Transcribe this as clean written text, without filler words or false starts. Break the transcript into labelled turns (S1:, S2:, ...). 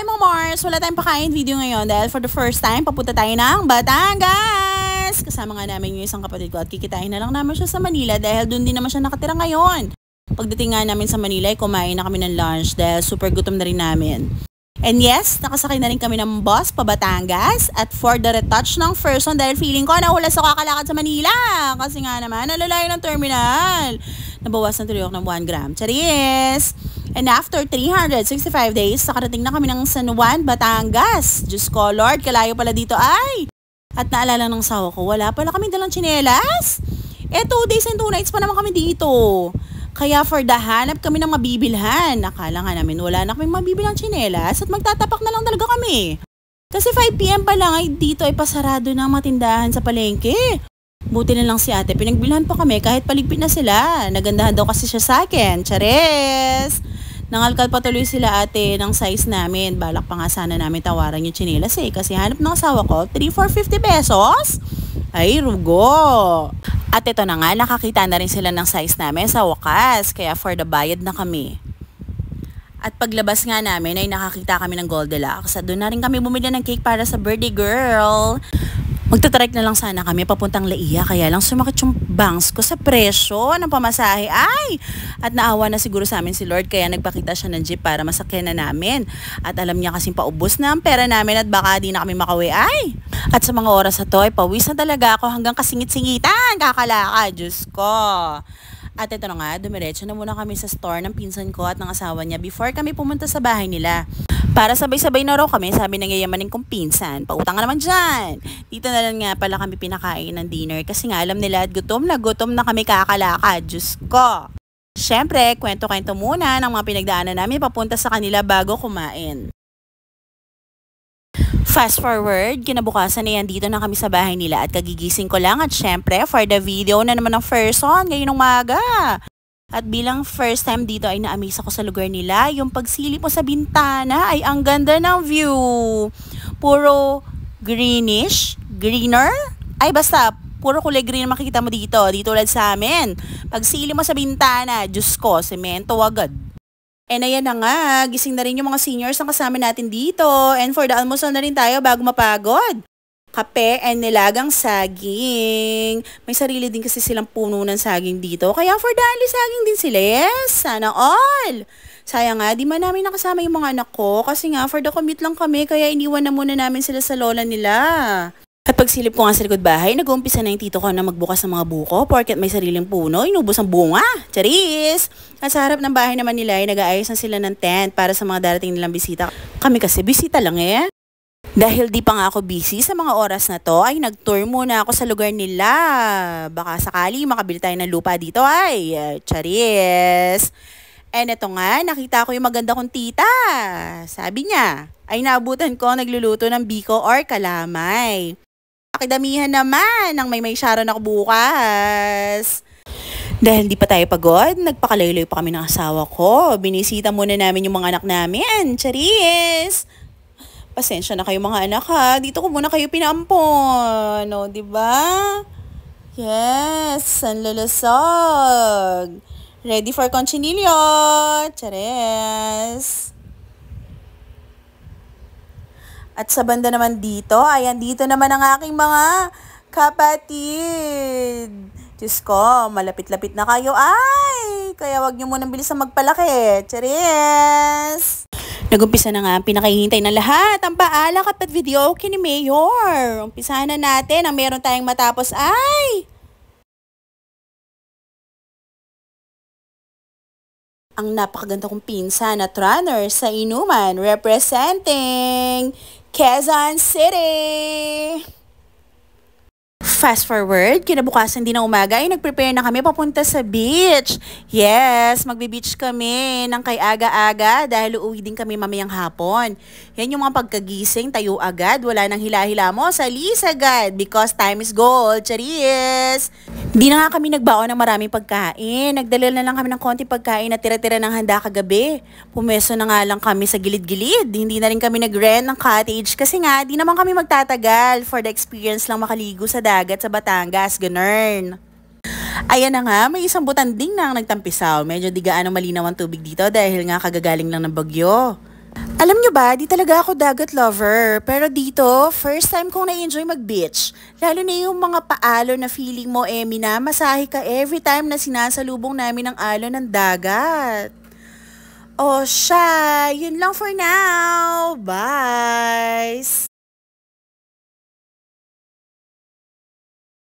S1: Hi mga Mars! Wala tayong pakain video ngayon dahil for the first time, papunta tayo ng Batangas! Kasama nga namin yung isang kapatid ko at kikitain na lang namin siya sa Manila dahil doon din naman siya nakatira ngayon. Pagdating nga namin sa Manila, kumain na kami ng lunch dahil super gutom na rin namin. And yes, nakasakay na rin kami ng bus pa Batangas at for the retouch ng first one dahil feeling ko nahulas ako kakalakad sa Manila. Kasi nga naman, nalalayo ng terminal. Nabawasan tuloy ako ng 1 gram. Charis! And after 365 days, nakarating na kami ng San Juan, Batangas. Diyos ko, Lord, kalayo pala dito ay. At naalala ng sawa ko, wala pala kami dalang tsinelas. 2 days and 2 nights pa naman kami dito. Kaya for the hanap kami ng mabibilhan. Akala nga namin wala na kami mabibilang tsinelas at magtatapak na lang talaga kami. Kasi 5 PM pa lang ay dito ay pasarado na matindahan sa palengke. Buti na lang si ate, pinagbilhan pa kami kahit paligpit na sila. Nagandahan daw kasi siya sa akin. Charis! Nangalkal pa tuloy sila ate ng size namin. Balak pa nga sana namin tawaran yung tsinelas kasi hanap ng asawa ko, 3,450 pesos? Ay, rugo! At ito na nga, nakakita na rin sila ng size namin sa wakas. Kaya for the bayad na kami. At paglabas nga namin ay nakakita kami ng Goldilocks. At doon na rin kami bumili ng cake para sa birthday girl. Magtatrike na lang sana kami papuntang Laiya, kaya lang sumakit yung bangs ko sa presyo ng pamasahe. Ay! At naawa na siguro sa amin si Lord kaya nagpakita siya ng jeep para masakyan na namin. At alam niya kasing paubos na ang pera namin at baka di na kami makauwi. Ay! At sa mga oras na to ay pawis na talaga ako hanggang kasingit-singitan. Kakalaka, Diyos ko. At ito na nga, dumiretso na muna kami sa store ng pinsan ko at ng asawa niya before kami pumunta sa bahay nila. Para sabay-sabay na raw kami, sabi ng yayamanin kong pinsan, pautang ka naman dyan. Dito na lang nga pala kami pinakain ng dinner kasi nga alam nila at gutom na kami kakalaka, Diyos ko. Siyempre, kwento-kwento muna ng mga pinagdaanan namin papunta sa kanila bago kumain. Fast forward, kinabukasan na yan dito na kami sa bahay nila at kagigising ko lang at syempre for the video na naman ng first one ngayong umaga. At bilang first time dito ay na-amaze ako sa lugar nila. Yung pagsilip mo sa bintana ay ang ganda ng view. Puro greener. Ay basta, puro kulay green na makikita mo dito. Dito ulit sa amin. Pagsilip mo sa bintana, Diyos ko, semento agad. And ayan na nga, gising na rin yung mga seniors ang kasama natin dito. And for the almusal na rin tayo bago mapagod. Kape and nilagang saging. May sarili din kasi silang puno ng saging dito. Kaya for daily saging din sila. Yes, sana all. Sayang nga, di man namin nakasama yung mga anak ko. Kasi nga, for the commute lang kami. Kaya iniwan na muna namin sila sa lola nila. At pagsilip ko nga sa likod bahay, nag-uumpisa na yung tito ko na magbukas ng mga buko. Porket may sariling puno, inubos ang bunga. Charis! At sa harap ng bahay naman nila ay nag-aayos na sila ng tent para sa mga darating nilang bisita. Kami kasi bisita lang eh. Dahil di pa nga ako busy sa mga oras na to, ay nag-tour muna ako sa lugar nila. Baka sakali makabili tayo ng lupa dito ay. Charis! And ito nga, nakita ko yung maganda kong tita. Sabi niya, ay naabutan ko nagluluto ng biko or kalamay. Pakidamihan naman ng may sharon ako bukas. Dahil di pa tayo pagod, nagpakalayloy pa kami ng asawa ko. Binisita muna namin yung mga anak namin. Charis! Pasensya na kayo mga anak ha. Dito ko muna kayo pinampon. No, di ba? Yes, ang lalasog. Ready for conchinillo. Chares. At sa banda naman dito, ayan dito naman ang aking mga kapatid. Diyos ko, malapit-lapit na kayo. Ay, kaya wag niyo munang bilisan magpalaki. Chares. Nag-umpisa na nga ang pinakahihintay ng lahat, ang paalak at video ni Mayor. Umpisahan na natin ang meron tayong matapos ay ang napakaganda kong pinsan at runner sa inuman representing Quezon City. Fast forward, kinabukasan din ng umaga ay nagprepare na kami papunta sa beach. Yes, magbe-beach kami ng kay aga-aga dahil uuwi din kami mamayang hapon. Yan yung mga pagkagising, tayo agad, wala nang hila-hila mo, salis agad because time is gold. Charis! Di na nga kami nagbaon ng maraming pagkain. Nagdala na lang kami ng konti pagkain na tira-tira ng handa kagabi. Pumeso na nga lang kami sa gilid-gilid. Hindi na rin kami nag-rent ng cottage kasi nga di naman kami magtatagal for the experience lang makaligo sa dagat sa Batangas, ganun. Ayan na nga, may isang butanding na ang nagtampisaw. Medyo di gaano malinaw ang tubig dito dahil nga kagagaling lang ng bagyo. Alam nyo ba, di talaga ako dagat lover. Pero dito, first time kong na-enjoy mag-beach. Lalo na yung mga paalo na feeling mo minamasahe ka every time na sinasalubong namin ang alon ng dagat. O siya, yun lang for now. Bye!